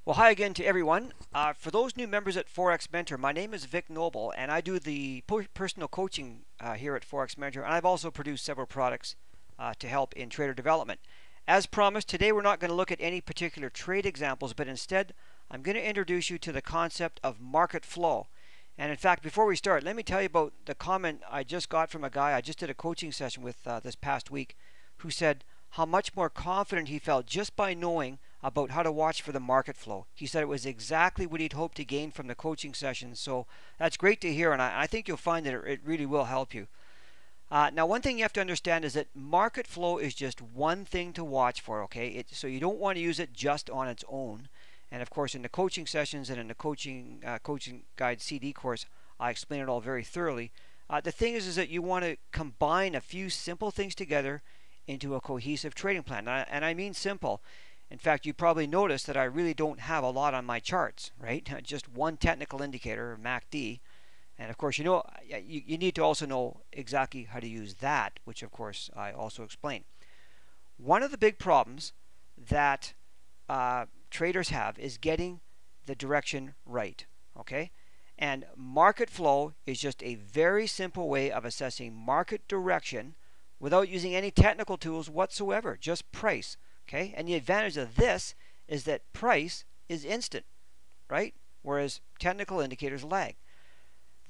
Well, hi again to everyone. For those new members at Forex Mentor, my name is Vic Noble, and I do the personal coaching here at Forex Mentor, and I've also produced several products to help in trader development. As promised, today we're not going to look at any particular trade examples, but instead I'm going to introduce you to the concept of market flow. And in fact, before we start, let me tell you about the comment I just got from a guy I just did a coaching session with this past week, who said how much more confident he felt just by knowing about how to watch for the market flow. He said it was exactly what he'd hoped to gain from the coaching session. So that's great to hear, and I think you'll find that it really will help you. Now, one thing you have to understand is that market flow is just one thing to watch for, okay? So you don't want to use it just on its own. And of course, in the coaching sessions and in the coaching guide CD course, I explain it all very thoroughly. The thing is that you want to combine a few simple things together into a cohesive trading plan. And I mean simple. In fact, you probably noticed that I really don't have a lot on my charts, right? Just one technical indicator, MACD. And of course, you need to also know exactly how to use that, which of course I also explain. One of the big problems that traders have is getting the direction right, okay? And market flow is just a very simple way of assessing market direction without using any technical tools whatsoever, just price. Okay, and the advantage of this is that price is instant, right? Whereas technical indicators lag.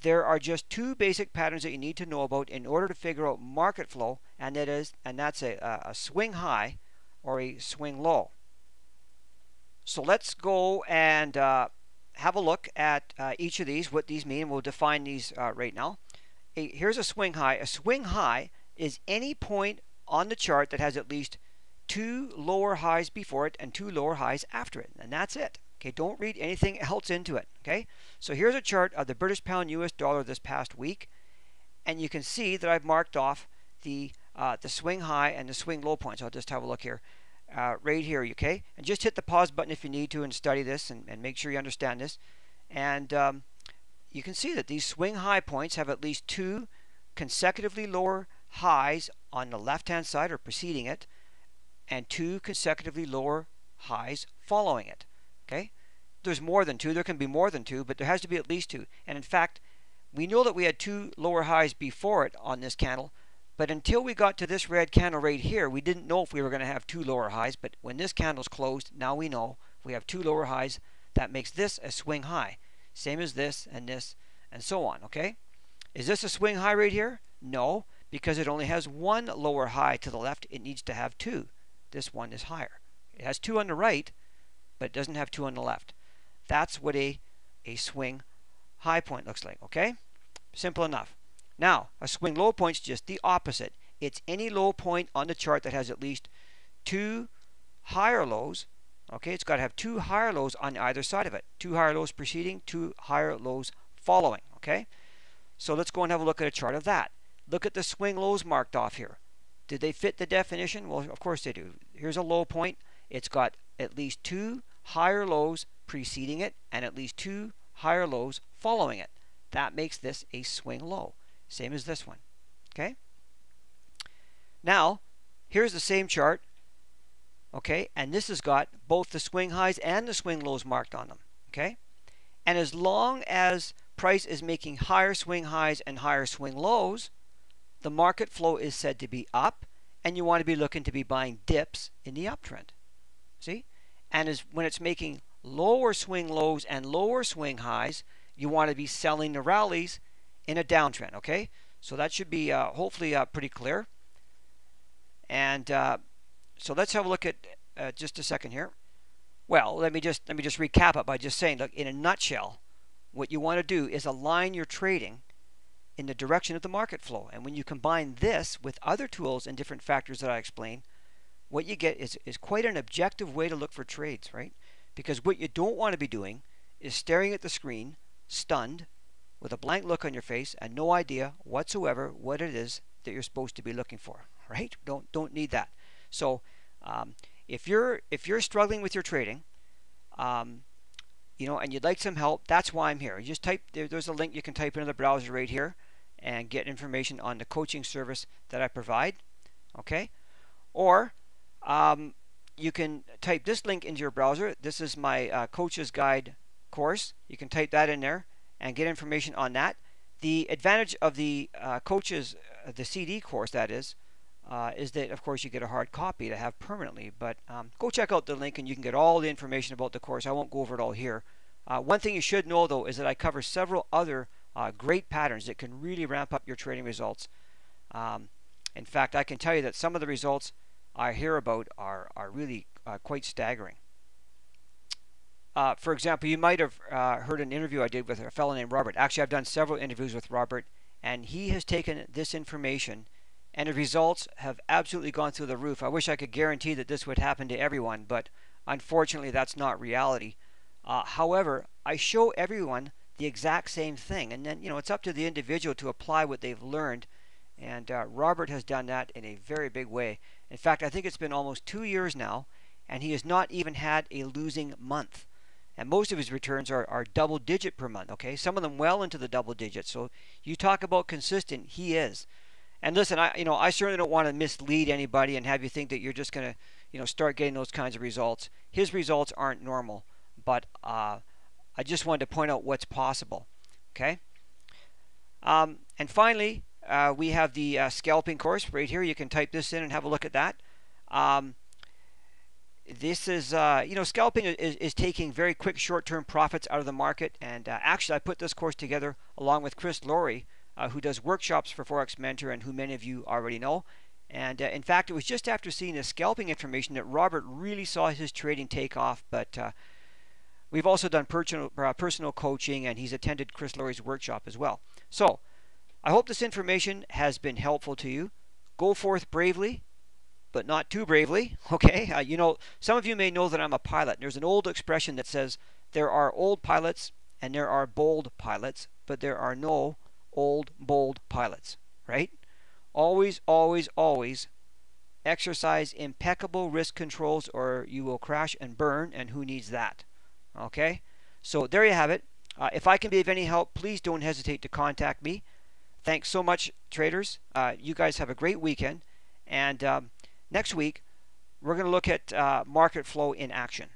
There are just two basic patterns that you need to know about in order to figure out market flow, and that's a swing high or a swing low. So let's go and have a look at each of these, what these mean. We'll define these right now. Here's a swing high. A swing high is any point on the chart that has at least two lower highs before it and two lower highs after it, and that's it. Okay, don't read anything else into it. Okay, so here's a chart of the British pound US dollar this past week, and you can see that I've marked off the swing high and the swing low points. I'll just have a look here, right here. Okay, and just hit the pause button if you need to and study this and make sure you understand this. And you can see that these swing high points have at least two consecutively lower highs on the left hand side or preceding it, and two consecutively lower highs following it. Okay, there's more than two. There can be more than two, but there has to be at least two. And in fact, we know that we had two lower highs before it on this candle, but until we got to this red candle right here, we didn't know if we were going to have two lower highs. But when this candle's closed, now we know we have two lower highs. That makes this a swing high, same as this, and so on. Okay, is this a swing high right here? No, because it only has one lower high to the left. It needs to have two. This one is higher. It has two on the right, but it doesn't have two on the left. That's what a swing high point looks like, okay? Simple enough. Now, a swing low point is just the opposite. It's any low point on the chart that has at least two higher lows, okay? It's got to have two higher lows on either side of it. Two higher lows preceding, two higher lows following, okay? So let's go and have a look at a chart of that. Look at the swing lows marked off here. Did they fit the definition? Well, of course they do. Here's a low point. It's got at least two higher lows preceding it and at least two higher lows following it. That makes this a swing low. Same as this one. Okay? Now, here's the same chart. Okay? And this has got both the swing highs and the swing lows marked on them. Okay? And as long as price is making higher swing highs and higher swing lows, the market flow is said to be up, and you want to be looking to be buying dips in the uptrend. See? And when it's making lower swing lows and lower swing highs, you want to be selling the rallies in a downtrend. Okay? So that should be hopefully pretty clear. And so let's have a look at just a second here. Well, let me just recap it by just saying, look, in a nutshell, what you want to do is align your trading in the direction of the market flow. And when you combine this with other tools and different factors that I explain, what you get is quite an objective way to look for trades, right? Because what you don't want to be doing is staring at the screen, stunned, with a blank look on your face and no idea whatsoever what it is that you're supposed to be looking for, right? Don't need that. So if you're struggling with your trading, and you'd like some help, that's why I'm here. You just type there's a link you can type into the browser right here and get information on the coaching service that I provide. Okay, or you can type this link into your browser. This is my Coach's Guide course. You can type that in there and get information on that. The advantage of the the CD course, that is that of course you get a hard copy to have permanently. But go check out the link and you can get all the information about the course. I won't go over it all here. One thing you should know though is that I cover several other great patterns that can really ramp up your trading results. In fact, I can tell you that some of the results I hear about are really quite staggering. For example, you might have heard an interview I did with a fellow named Robert. Actually, I've done several interviews with Robert, and he has taken this information, and the results have absolutely gone through the roof. I wish I could guarantee that this would happen to everyone, but unfortunately, that's not reality. However, I show everyone the exact same thing, and then it's up to the individual to apply what they've learned. And Robert has done that in a very big way. In fact, I think it's been almost 2 years now, and he has not even had a losing month. And most of his returns are double digit per month, okay? Some of them well into the double digits. So you talk about consistent, he is. And listen, I certainly don't want to mislead anybody and have you think that you're just going to, start getting those kinds of results. His results aren't normal, but I just wanted to point out what's possible, okay? And finally, we have the scalping course right here. You can type this in and have a look at that. This is, scalping is taking very quick short-term profits out of the market. And actually, I put this course together along with Chris Laurie, who does workshops for Forex Mentor and who many of you already know. And in fact, it was just after seeing the scalping information that Robert really saw his trading take off. But we've also done personal coaching, and he's attended Chris Laurie's workshop as well. So I hope this information has been helpful to you. Go forth bravely, but not too bravely, okay? Some of you may know that I'm a pilot. There's an old expression that says there are old pilots and there are bold pilots, but there are no old, bold pilots, right? Always, always, always exercise impeccable risk controls or you will crash and burn, and who needs that, okay? So there you have it. If I can be of any help, please don't hesitate to contact me. Thanks so much, traders. You guys have a great weekend. And next week, we're going to look at market flow in action.